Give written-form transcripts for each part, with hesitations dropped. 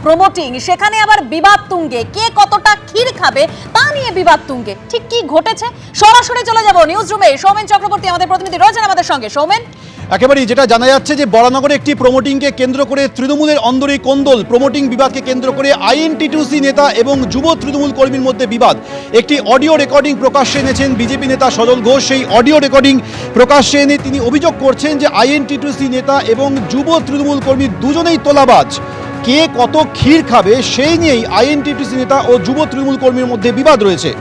Promoting, সেখানে আবার বিবাদ তুঙ্গে। কে কতটা ক্ষীর খাবে তা নিয়ে বিবাদ তুঙ্গে। ঠিক কি ঘটেছে সরাসরি চলে যাব নিউজ রুমে। সৌমেন চক্রবর্তী আমাদের প্রতিনিধি রয়েছেন আমাদের সঙ্গে। সৌমেন, একেবারেই যেটা জানা যাচ্ছে যে বরানগরে একটি প্রমোটিংকে কেন্দ্র করে তৃণমূলের অন্দরে কোন্দল। প্রমোটিং বিবাদকে কেন্দ্র করে আইএনটিটিউসি নেতা এবং যুব তৃণমূল কর্মীর মধ্যে বিবাদ। একটি অডিও রেকর্ডিং প্রকাশ্যে এনেছেন বিজেপি নেতা সজল ঘোষ। সেই অডিও রেকর্ডিং প্রকাশ্যে এনে তিনি অভিযোগ করছেন যে আইএনটিটিউসি নেতা এবং যুব তৃণমূল কর্মী দুজনেই তোলাবাজ। কে কত ক্ষীর খাবে সেই নিয়েই আইএনটিটিউসি নেতা ও যুব তৃণমূল কর্মীর মধ্যে বিবাদ রয়েছে।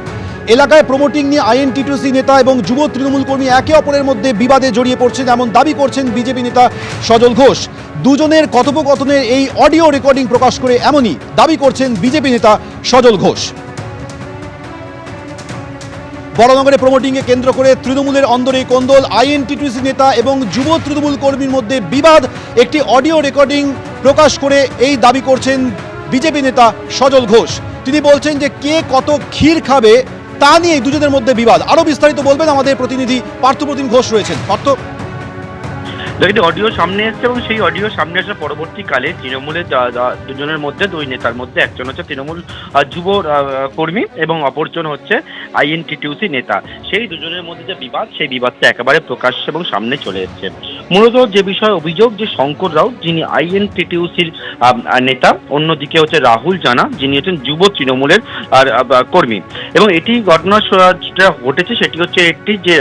এলাকায় প্রমোটিং নিয়ে আইএনটিটিউসি নেতা এবং যুব তৃণমূল কর্মী একে অপরের মধ্যে বিবাদে জড়িয়ে পড়ছেন এমন দাবি করছেন বিজেপি নেতা সজল ঘোষ। দুজনের কথোপকথনের এই অডিও রেকর্ডিং প্রকাশ করে এমনই দাবি করছেন বিজেপি নেতা সজল ঘোষ। বরানগরে প্রমোটিংকে কেন্দ্র করে তৃণমূলের অন্দরে কোন্দল। আইএনটিটিউসি নেতা এবং যুব তৃণমূল কর্মীর মধ্যে বিবাদ। একটি অডিও রেকর্ডিং প্রকাশ করে এই দাবি করছেন বিজেপি নেতা সজল ঘোষ। তিনি বলছেন যে কে কত ক্ষীর খাবে তা নিয়ে দুজনের মধ্যে বিবাদ। আরো বিস্তারিত বলবেন আমাদের প্রতিনিধি পার্থপ্রতিম ঘোষ রয়েছেন। পার্থ, একটি অডিও সামনে এসছে এবং সেই অডিও সামনে আসার পরবর্তীকালে তৃণমূলের দুজনের মধ্যে, দুই নেতার মধ্যে একজন হচ্ছে তৃণমূল যুব কর্মী এবং অপরজন হচ্ছে আইএনটিটিউসি নেতা। সেই দুজনের মধ্যে যে বিবাদ, সেই বিবাদটা একেবারে প্রকাশ্যে এবং সামনে চলে এসছে। মূলত যে বিষয় অভিযোগ যে শঙ্কর রাউত, যিনি আইএনটিটিউসির নেতা, অন্যদিকে হচ্ছে রাহুল জানা, যিনি হচ্ছেন যুব তৃণমূলের কর্মী। এবং এটি ঘটনা যেটা ঘটেছে সেটি হচ্ছে একটি যে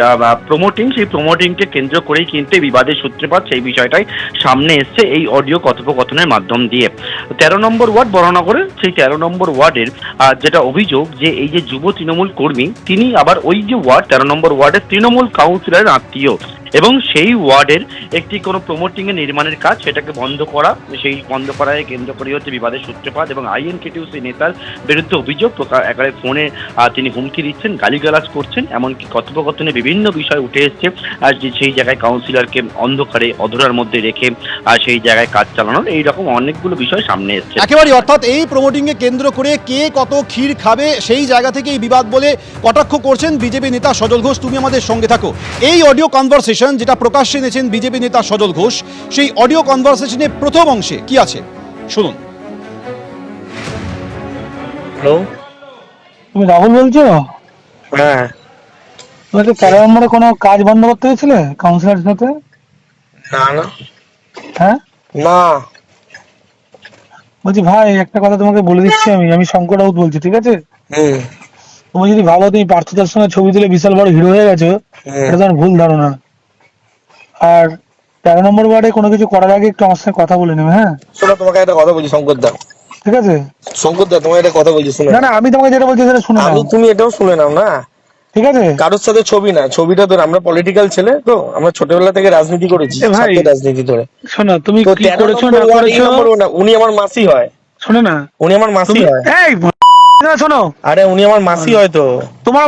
প্রমোটিং, সেই প্রমোটিংকে কেন্দ্র করেই কিন্তু বিবাদের সূত্রপাত, সেই বিষয়টাই সামনে এসছে এই অডিও কথোপকথনের মাধ্যম দিয়ে। 13 নম্বর ওয়ার্ড বরানগরের, সেই 13 নম্বর ওয়ার্ডের যেটা অভিযোগ যে এই যে যুব তৃণমূল কর্মী, তিনি আবার ওই যে ওয়ার্ড 13 নম্বর ওয়ার্ডের তৃণমূল কাউন্সিলরের আত্মীয় এবং সেই ওয়ার্ডের একটি কোনো প্রমোটিং এর নির্মাণের কাজ সেটাকে বন্ধ করা, সেই বন্ধ করায় কেন্দ্র করে হচ্ছে বিবাদের সূত্রপাত। এবং আইএনটিটিউসি নেতার বিরুদ্ধে অভিযোগ, একেবারে ফোনে তিনি হুমকি দিচ্ছেন, গালিগালাজ করছেন, এমনকি কথোপকথনে বিভিন্ন বিষয় উঠে এসছে। আর যে সেই জায়গায় কাউন্সিলরকে অন্ধকারে অধরার মধ্যে রেখে সেই জায়গায় কাজ চালানোর, এইরকম অনেকগুলো বিষয় সামনে এসছে। একেবারে অর্থাৎ এই প্রমোটিংকে কেন্দ্র করে কে কত ক্ষীর খাবে সেই জায়গা থেকে এই বিবাদ বলে কটাক্ষ করছেন বিজেপি নেতা সজল ঘোষ। তুমি আমাদের সঙ্গে থাকো। এই অডিও কনভারসেশন যেটা প্রকাশ্যে এনেছেন বিজেপি নেতা সজল ঘোষ, সেই অডিও কনভারসেশনের প্রথম অংশে কি আছে শুনুন। হ্যালো, তুমি রাহুল বলছো? হ্যাঁ। তুমি কি 13 নম্বরে কোনো কাজ বন্ধ করতে গেছিলে কাউন্সিলরের সাথে? না না হ্যাঁ, না। বলছি ভাই একটা কথা তোমাকে বলে দিচ্ছি, আমি শঙ্কর রাউত বলছি, ঠিক আছে? হুম তুমি যদি ভাবো তুমি পার্থদের সঙ্গে ছবি তুলে বিশাল বড় হিরো হয়ে গেছো, এটা তোমার ভুল ধারণা। আর 13 নম্বর ওয়ার্ডে কোনো কিছু করার আগে একটু আমার সঙ্গে কথা বলে নেবে, হ্যাঁ? শোনো, তোমাকে একটা কথা বলছি শঙ্কর দা। ঠিক আছে? শঙ্কর দা, তোমাকে একটা কথা বলছি, শুনে না না, আমি তোমাকে যেটা বলছি সেটা শুনে নাও, তুমি এটাও শুনে নাও না। ঠিক আছে? কারোর সাথে ছবি না, ছবিটা ধরে আমরা পলিটিক্যাল ছেলে তো, আমরা ছোটবেলা থেকে রাজনীতি করেছি, এ ভাই, ছাত্র রাজনীতি ধরে। শোনো, তুমি তো কি 13 করেছো নম্বর না ওয়ার্ড, এই করেছো, নম্বর না, উনি আমার মাসি হয়। শোনো না, উনি আমার মাসি তুমি হয়। এই শোনো, আরে উনি আমার মাসি হয় তো। তোমার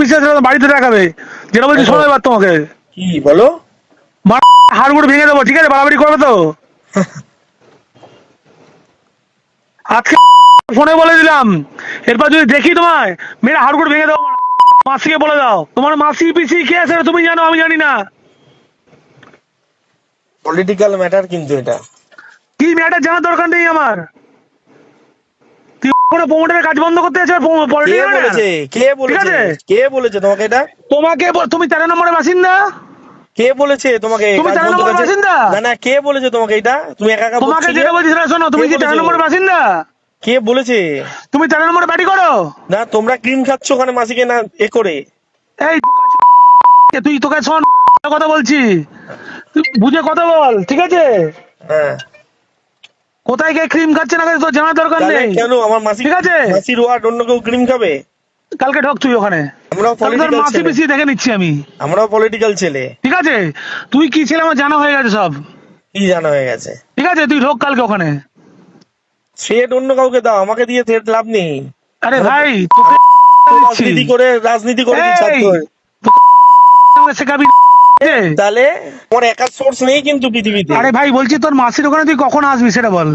বিশ্বাস বাড়িতে দেখাবে যেটা বলছি, শোনো এবার তোমাকে কি বলো? হাড়গুড় ভেঙে দেবো, ঠিক আছে? বাড়াবাড়ি করবে তো? আজকে ফোনে বলে দিলাম, এরপর যদি দেখি তোমায় মেয়েরা হাড়গুড় ভেঙে দেবো। মাসিকে বলে দাও, তোমার মাসি পিসি কে আছে তুমি জানো, আমি জানি না। পলিটিক্যাল ম্যাটার কিন্তু এটা। কি ম্যাটার জানার দরকার নেই আমার। তুই কোনো প্রমোটারের কাজ বন্ধ করতে আছে? কে বলেছে? কে বলেছে? কে বলেছে তোমাকে এটা? তোমাকে তুমি 13 নম্বরের বাসিন্দা? কে বলেছে তোমাকে? তুমি 13 নম্বরের বাসিন্দা? না না, কে বলেছে তোমাকে এটা? তুমি একা একা তোমাকে যেটা বলছি সেটা শোনো, তুমি কি 13 নম্বরের বাসিন্দা? কে বলেছে? তুমি 13 নম্বরে বাড়ি করো? না, তোমরা ক্রিম খাচ্ছ ওখানে মাসিকে না এ করে। এই তুই, তোকে শোন কথা বলছি, তুই বুঝে কথা বল, ঠিক আছে? হ্যাঁ, কোথায় গিয়ে ক্রিম খাচ্ছে না খাচ্ছে তোর জানার দরকার তাহলে নেই। কেন আমার মাসি, ঠিক আছে? মাসির ওয়ার্ড অন্য কেউ ক্রিম খাবে? কালকে ঢোক তুই ওখানে, আমরাও তোর পলিটিক্যাল মাসি ছেলে, পিসি দেখে নিচ্ছি আমি। আমরাও পলিটিক্যাল ছেলে। ঠিক আছে? তুই কি ছেলে আমার জানা হয়ে গেছে সব, কি জানা হয়ে গেছে? ঠিক আছে? তুই ঢোক কালকে ওখানে। থ্রেট অন্য কাউকে দাও, আমাকে দিয়ে থ্রেট লাভ নেই। আরে ভাই, তোকে রাজনীতি করে কি ছাত্র? শেখাবি? তাহলে আমার একার সোর্স নেই কিন্তু পৃথিবীতে। আরে ভাই বলছি, তোর মাসির ওখানে তুই কখন আসবি সেটা বল।